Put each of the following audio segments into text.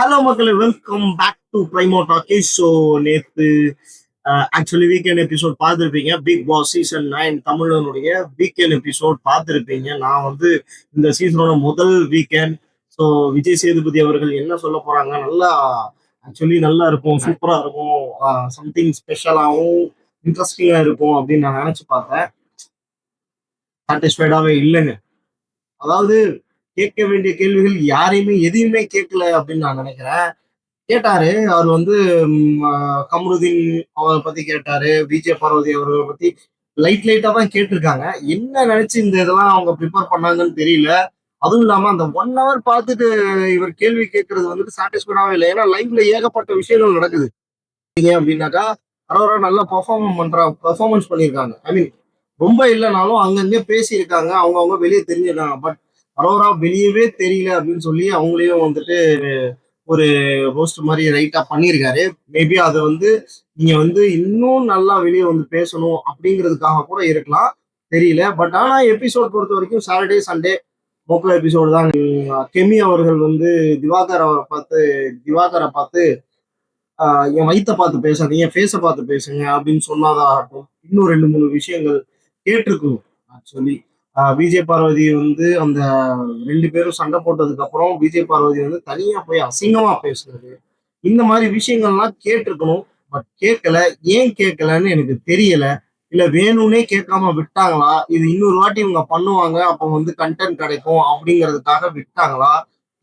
Hello மக்களே, welcome back to Primo Talkies. So நேற்று actually weekend episode பார்த்துருப்பீங்க. Bigg Boss season 9 தமிழனுடைய weekend episode பார்த்துருப்பீங்க. நான் வந்து இந்த சீசனோட முதல் வீக்கெண்ட். ஸோ விஜய் சேதுபதி அவர்கள் என்ன சொல்ல போறாங்க, நல்லா ஆக்சுவலி நல்லா இருக்கும், சூப்பரா இருக்கும், சம்திங் ஸ்பெஷலாகவும் இன்ட்ரெஸ்டிங்கா இருக்கும் அப்படின்னு நான் நினைச்சு பார்த்தேன். சாட்டிஸ்ஃபைடாவே இல்லைங்க. அதாவது கேட்க வேண்டிய கேள்விகள் யாரையுமே எதையுமே கேட்கல அப்படின்னு நான் நினைக்கிறேன். கேட்டாரு அவர் வந்து கம்ருதீன் அவரை பத்தி கேட்டாரு, விஜய பார்வதி அவர்களை பத்தி லைட்டா தான் கேட்டிருக்காங்க. என்ன நினைச்சு இந்த இதெல்லாம் அவங்க ப்ரிப்பேர் பண்ணாங்கன்னு தெரியல. அதுவும் இல்லாம அந்த 1 hour பார்த்துட்டு இவர் கேள்வி கேட்கறது வந்துட்டு சாட்டிஸ்ஃபைடாவே இல்லை. ஏன்னா லைவ்ல ஏகப்பட்ட விஷயங்கள் நடக்குது. அப்படின்னாக்கா அரோரா நல்லா பெர்ஃபார்மன்ஸ் பண்ணியிருக்காங்க. ஐ மீன் ரொம்ப இல்லைனாலும் அங்கங்கே பேசியிருக்காங்க, அவங்கவுங்க வெளியே தெரிஞ்சிருக்காங்க. பட் அரோரா வெளியவே தெரியல அப்படின்னு சொல்லி அவங்களையும் வந்துட்டு ஒரு ரோஸ்ட் மாதிரி ரைட்டா பண்ணியிருக்காரு. மேபி அதை வந்து நீங்க வந்து இன்னும் நல்லா வெளியே வந்து பேசணும் அப்படிங்கிறதுக்காக கூட இருக்கலாம், தெரியல. பட் ஆனா எபிசோட் பொறுத்த வரைக்கும் சாட்டர்டே சண்டே மோக்கோ எபிசோடு தான். கெமி அவர்கள் வந்து திவாகரை பார்த்து என் வயித்தை பார்த்து பேசாதீங்க, ஃபேஸை பார்த்து பேசுங்க அப்படின்னு சொன்னாதாகட்டும், இன்னும் 2-3 விஷயங்கள் கேட்டிருக்கணும். ஆக்சுவலி விஜய் பார்வதி வந்து அந்த 2 பேரும் சண்டை போட்டதுக்கு அப்புறம் விஜய் பார்வதி வந்து தனியா போய் அசிங்கமா பேசுறது, இந்த மாதிரி விஷயங்கள்லாம் கேட்டிருக்கணும். பட் கேட்கல. ஏன் கேட்கலன்னு எனக்கு தெரியல. இல்ல வேணும்னே கேட்காம விட்டாங்களா, இது இன்னொரு வாட்டி இவங்க பண்ணுவாங்க அப்போ வந்து கண்டென்ட் கிடைக்கும் அப்படிங்கிறதுக்காக விட்டாங்களா,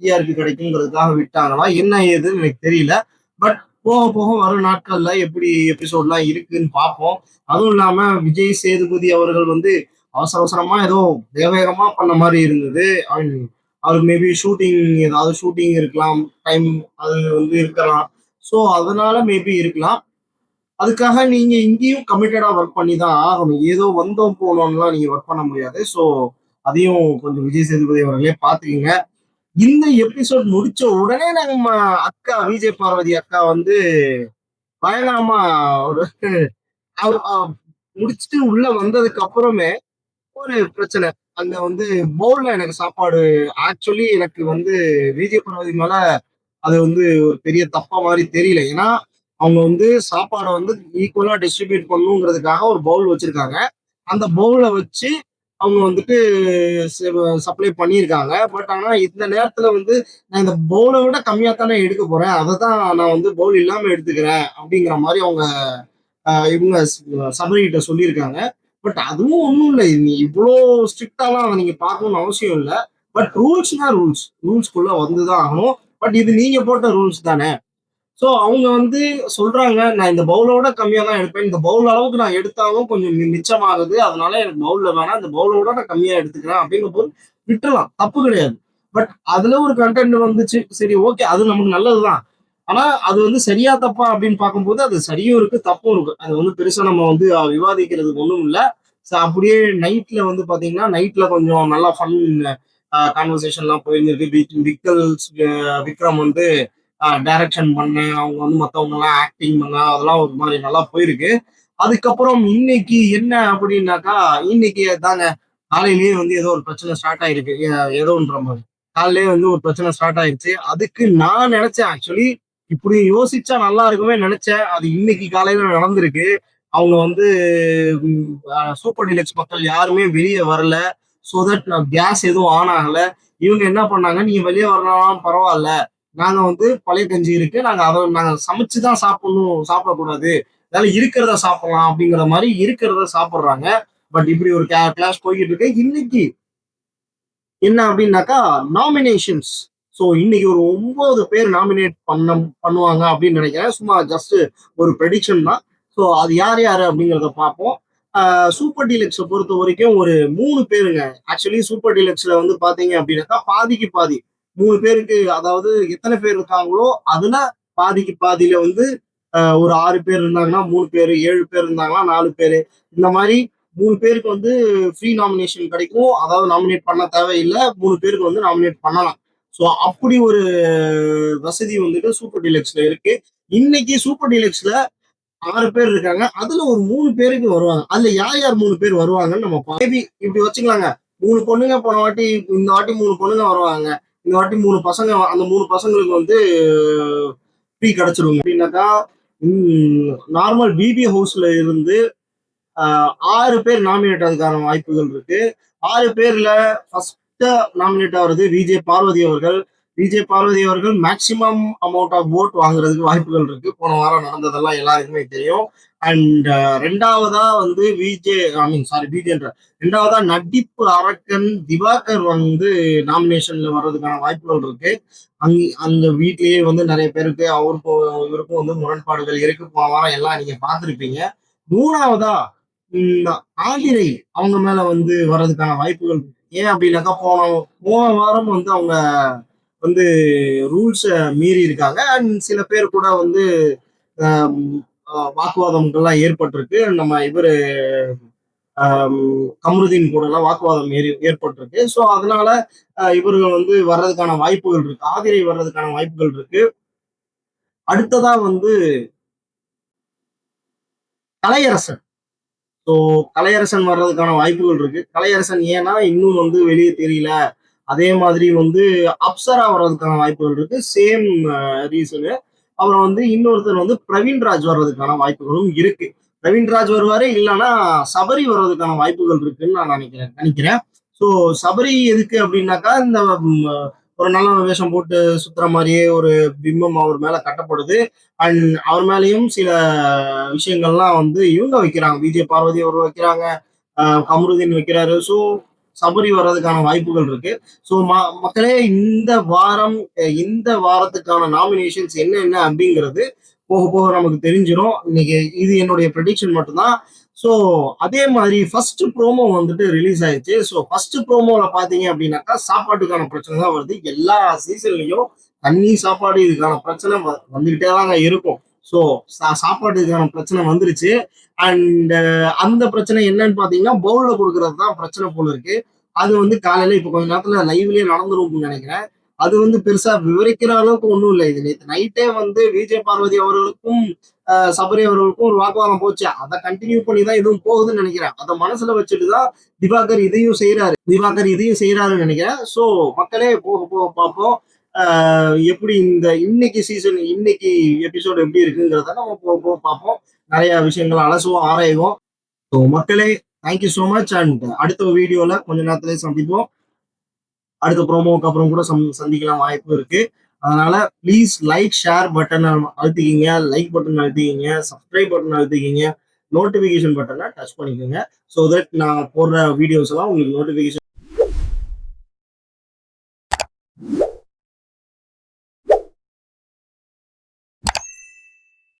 டிஆர்பி கிடைக்குங்கிறதுக்காக விட்டாங்களா, என்ன ஏதுன்னு எனக்கு தெரியல. பட் போக போக வரும் நாட்கள்ல எப்படி எபிசோட்லாம் இருக்குன்னு பார்ப்போம். அதுவும் இல்லாம விஜய் சேதுபதி அவர்கள் வந்து அவசர அவசரமா ஏதோ வேகமா பண்ண மாதிரி இருந்தது. அவருக்கு மேபி ஏதாவது ஷூட்டிங் இருக்கலாம், டைம் அது வந்து இருக்கலாம். ஸோ அதனால மேபி இருக்கலாம். அதுக்காக நீங்க இங்கேயும் கமிட்டடா ஒர்க் பண்ணி தான் ஆகணும். ஏதோ வந்தோம் போனோம்லாம் நீங்க ஒர்க் பண்ண முடியாது. ஸோ அதையும் கொஞ்சம் விஜய் சேதுபதி அவர்களே பாத்துக்கீங்க. இந்த எபிசோட் முடிச்ச உடனே நம்ம அக்கா விஜய் பார்வதி அக்கா வந்து பயங்கரமா ஒரு முடிச்சுட்டு உள்ள வந்ததுக்கு அப்புறமே ஒரு பிரச்சனை. அங்க வந்து பவுல்ல எனக்கு சாப்பாடு, ஆக்சுவலி எனக்கு வந்து விஜய் பார்வதி மேல அது வந்து ஒரு பெரிய தப்பா மாதிரி தெரியல. ஏன்னா அவங்க வந்து சாப்பாடை வந்து ஈக்குவலா டிஸ்ட்ரிபியூட் பண்ணுங்கிறதுக்காக ஒரு பவுல் வச்சிருக்காங்க. அந்த பவுலை வச்சு அவங்க வந்துட்டு சப்ளை பண்ணியிருக்காங்க. பட் ஆனா இந்த நேரத்துல வந்து நான் இந்த பவுலை விட கம்மியா தானே எடுக்க போறேன், அதை தான் நான் வந்து பவுல் இல்லாம எடுத்துக்கிறேன் அப்படிங்கிற மாதிரி அவங்க இவங்க சபரிகிட்ட சொல்லியிருக்காங்க. பட் அதுவும் ஒன்றும் இல்லை, நீ இவ்வளோ ஸ்ட்ரிக்டாலாம் அதை நீங்க பார்க்கணும்னு அவசியம் இல்லை. பட் ரூல்ஸ்னா ரூல்ஸ்குள்ள வந்துதான் ஆகணும். பட் இது நீங்க போட்ட ரூல்ஸ் தானே. ஸோ அவங்க வந்து சொல்றாங்க, நான் இந்த பவுலோட கம்மியா தான் எடுப்பேன், இந்த பவுல் அளவுக்கு நான் எடுத்தாலும் கொஞ்சம் மிச்சமாகுது, அதனால எனக்கு பவுல்ல வேணாம், இந்த பவுலோட நான் கம்மியா எடுத்துக்கிறேன் அப்படிங்கிற போது விட்டுலாம், தப்பு கிடையாது. பட் அதுல ஒரு கண்டென்ட் வந்துச்சு, சரி ஓகே, அது நமக்கு நல்லதுதான். ஆனா அது வந்து சரியா தப்பா அப்படின்னு பார்க்கும்போது அது சரியும் இருக்கு, தப்பும் இருக்கு. அது வந்து பெருசா நம்ம வந்து விவாதிக்கிறதுக்கு ஒண்ணும் இல்லை. அப்படியே நைட்ல வந்து பாத்தீங்கன்னா நைட்ல கொஞ்சம் நல்லா ஃபன் கான்வர்சேஷன்லாம் போயிருந்திருக்கு. விக்ரம் வந்து டைரக்ஷன் பண்ண, அவங்க வந்து மற்றவங்க எல்லாம் ஆக்டிங் பண்ண, அதெல்லாம் ஒரு மாதிரி நல்லா போயிருக்கு. அதுக்கப்புறம் இன்னைக்கு என்ன அப்படின்னாக்கா, இன்னைக்கு தாங்க காலையிலேயே வந்து ஏதோ ஒரு பிரச்சனை ஸ்டார்ட் ஆயிருக்கு. ஏதோன்ற மாதிரி காலையிலேயே வந்து ஒரு பிரச்சனை ஸ்டார்ட் ஆயிடுச்சு. அதுக்கு நான் நினைச்சேன், ஆக்சுவலி இப்படி யோசிச்சா நல்லா இருக்குமே நினைச்சேன். அது இன்னைக்கு காலையில நடந்திருக்கு. அவங்க வந்து சூப்பர் டீலக்ஸ் மக்கள் யாருமே வெளியே வரல. ஸோ தட் கேஸ் எதுவும் ஆன் ஆகல. இவங்க என்ன பண்ணாங்க, நீங்க வெளியே வரலாம் பரவாயில்ல, நாங்க வந்து பழைய கஞ்சி இருக்கு, நாங்க சமைச்சுதான் சாப்பிடக்கூடாது, அதனால இருக்கிறத சாப்பிடலாம் அப்படிங்கிற மாதிரி இருக்கிறத சாப்பிடுறாங்க. பட் இப்படி ஒரு கிளாஸ் போய்கிட்டு இருக்கு. இன்னைக்கு என்ன அப்படின்னாக்கா நாமினேஷன்ஸ். ஸோ இன்னைக்கு ஒரு 9 பேர் நாமினேட் பண்ணுவாங்க அப்படின்னு நினைக்கிறேன். சும்மா ஜஸ்ட் ஒரு ப்ரெடிக்ஷன் தான். ஸோ அது யார் யாரு அப்படிங்கிறத பார்ப்போம். சூப்பர் டீலக்ஸை பொறுத்த வரைக்கும் ஒரு 3 பேருங்க. ஆக்சுவலி சூப்பர் டீலக்ஸ்ல வந்து பாத்தீங்க அப்படின்னாக்கா பாதிக்கு பாதி 3 பேருக்கு, அதாவது எத்தனை பேர் இருக்காங்களோ அதுல பாதிக்கு பாதியில வந்து ஒரு 6 பேர் இருந்தாங்கன்னா 3 பேர், 7 பேர் இருந்தாங்கன்னா 4 பேர், இந்த மாதிரி 3 பேருக்கு வந்து ஃப்ரீ நாமினேஷன் கிடைக்கும். அதாவது நாமினேட் பண்ண தேவையில்லை, 3 பேருக்கு வந்து நாமினேட் பண்ணலாம். ஸோ அப்படி ஒரு வசதி வந்துட்டு சூப்பர் டீலக்ஸ்ல இருக்கு. இன்னைக்கு சூப்பர் டீலக்ஸ்ல 6 பேர் இருக்காங்க. அதுல ஒரு 3 பேருக்கு வருவாங்க. அதுல யார் யார் 3 பேர் வருவாங்கன்னு நம்ம மேபி இப்படி வச்சுக்கலாங்க. 3 பொண்ணுங்க போன வாட்டி, இந்த வாட்டி 3 பொண்ணுங்க வருவாங்க. இந்த வாட்டி 3 பசங்க, அந்த 3 பசங்களுக்கு வந்து ஃப்ரீ கிடைச்சிருங்க அப்படின்னாக்கா, நார்மல் பிபி ஹவுஸ்ல இருந்து 6 பேர் நாமினேட் ஆகிறதுக்கான வாய்ப்புகள் இருக்கு. 6 பேர்ல ஃபர்ஸ்ட் நாமினேட் ஆகுறது விஜய் பார்வதி அவர்கள். விஜய் பார்வதி அவர்கள் மேக்ஸிமம் அமௌண்ட் ஆஃப் வோட் வாங்குறதுக்கு வாய்ப்புகள் இருக்கு. போன வாரம் நடந்ததெல்லாம் எல்லாருக்குமே தெரியும். அண்ட் 2வதா வந்து விஜேன்ற 2வதா நடிப்பு அரக்கன் திவாகர் வந்து நாமினேஷன்ல வர்றதுக்கான வாய்ப்புகள் இருக்கு. அங்க வீட்லயே வந்து நிறைய பேருக்கு அவருக்கும் இவருக்கும் வந்து முரண்பாடுகள் இருக்கு. போன வாரம் எல்லாம் நீங்க பார்த்திருப்பீங்க. 3வதா ம் ஆதிரை அவங்க மேல வந்து வர்றதுக்கான வாய்ப்புகள் இருக்கு. ஏன் அப்படின்னாக்கா, போன போன வாரம் வந்து அவங்க வந்து ரூல்ஸ மீறி இருக்காங்க. அண்ட் சில பேர் கூட வந்து ஆம், வாக்குவாதங்கள்லாம் ஏற்பட்டிருக்கு. நம்ம இவரு ஆம், கமருதீன் கூட எல்லாம் வாக்குவாதம் ஏற்பட்டிருக்கு. ஸோ அதனால இவர்கள் வந்து வர்றதுக்கான வாய்ப்புகள் இருக்கு. ஆதிரை வர்றதுக்கான வாய்ப்புகள் இருக்கு. அடுத்ததா வந்து கலையரசன். ஸோ கலையரசன் வர்றதுக்கான வாய்ப்புகள் இருக்கு. கலையரசன் ஏன்னா இன்னும் வந்து வெளியே தெரியல. அதே மாதிரி வந்து அப்சரா வர்றதுக்கான வாய்ப்புகள் இருக்கு. Same reason. அப்புறம் வந்து இன்னொருத்தர் வந்து பிரவீன்ராஜ் வர்றதுக்கான வாய்ப்புகளும் இருக்கு. பிரவீன்ராஜ் வருவாரு. இல்லைன்னா சபரி வர்றதுக்கான வாய்ப்புகள் இருக்குன்னு நான் நினைக்கிறேன். ஸோ சபரி எதுக்கு அப்படின்னாக்கா, இந்த ஒரு நல்ல வேஷம் போட்டு சுத்துற மாதிரியே ஒரு பிம்பம் அவர் மேல கட்டப்படுது. அண்ட் அவர் மேலேயும் சில விஷயங்கள்லாம் வந்து இவங்க வைக்கிறாங்க. விஜய் பார்வதி அவர் வைக்கிறாங்க. கமருதீன் வைக்கிறாரு. ஸோ சபரி வர்றதுக்கான வாய்ப்புகள் இருக்கு. ஸோ மக்களே, இந்த வாரத்துக்கான நாமினேஷன்ஸ் என்னென்ன அப்படிங்கிறது போக போக நமக்கு தெரிஞ்சிடும். இன்னைக்கு இது என்னுடைய ப்ரெடிக்ஷன் மட்டும்தான். ஸோ அதே மாதிரி ஃபர்ஸ்ட் ப்ரோமோ வந்துட்டு ரிலீஸ் ஆயிடுச்சு. ஸோ ஃபர்ஸ்ட் ப்ரோமோல பாத்தீங்க அப்படின்னாக்கா, சாப்பாட்டுக்கான பிரச்சனை தான் வருது. எல்லா சீசன்லயும் தண்ணி சாப்பாடு இதுக்கான பிரச்சனை வந்துகிட்டே தாங்க இருக்கும். ஸோ சாப்பாட்டுக்கான பிரச்சனை வந்துருச்சு. அண்ட் அந்த பிரச்சனை என்னன்னு பாத்தீங்கன்னா, பவுல்ல கொடுக்கறது தான் பிரச்சனை போல இருக்கு. அது வந்து காலையில இப்ப கொஞ்ச நேரத்துல லைவ்லயே நடந்துருக்கும்னு நினைக்கிறேன். அது வந்து பெருசா விவரிக்கிற அளவுக்கு ஒண்ணும் இல்லை. இது நேத்து நைட்டே வந்து விஜய் பார்வதி அவர்களுக்கும் சபரி அவர்களுக்கும் ஒரு வாக்குவாதம் போச்சு. அதை கண்டினியூ பண்ணி தான் இதுவும் போகுதுன்னு நினைக்கிறேன். அதை மனசுல வச்சுட்டு தான் திவாகர் இதையும் செய்யறாருன்னு நினைக்கிறேன். ஸோ மக்களே, போக போக பார்ப்போம். எப்படி இன்னைக்கு எபிசோடு எப்படி இருக்குங்கிறத நம்ம போக போக பார்ப்போம். நிறைய விஷயங்கள் அலசுவோம், ஆராய்வோம். ஸோ மக்களே, தேங்க்யூ ஸோ மச். அண்ட் அடுத்த வீடியோல கொஞ்ச நேரத்திலே சந்திப்போம். அடுத்த ப்ரோமோவுக்கு அப்புறம் கூட சந்திக்கலாம் வாய்ப்பு இருக்கு. அதனால ப்ளீஸ் ஷேர் பட்டன் அழுத்திக்கிங்க, லைக் பட்டன் அழுத்திக்கிங்க, சப்ஸ்கிரைப் பட்டன் அழுத்திக்கிங்க, நோட்டிபிகேஷன் பட்டனை டச் பண்ணிக்கோங்க. ஸோ தட் நான் போடுற வீடியோஸ் எல்லாம் உங்களுக்கு நோட்டிபிகேஷன்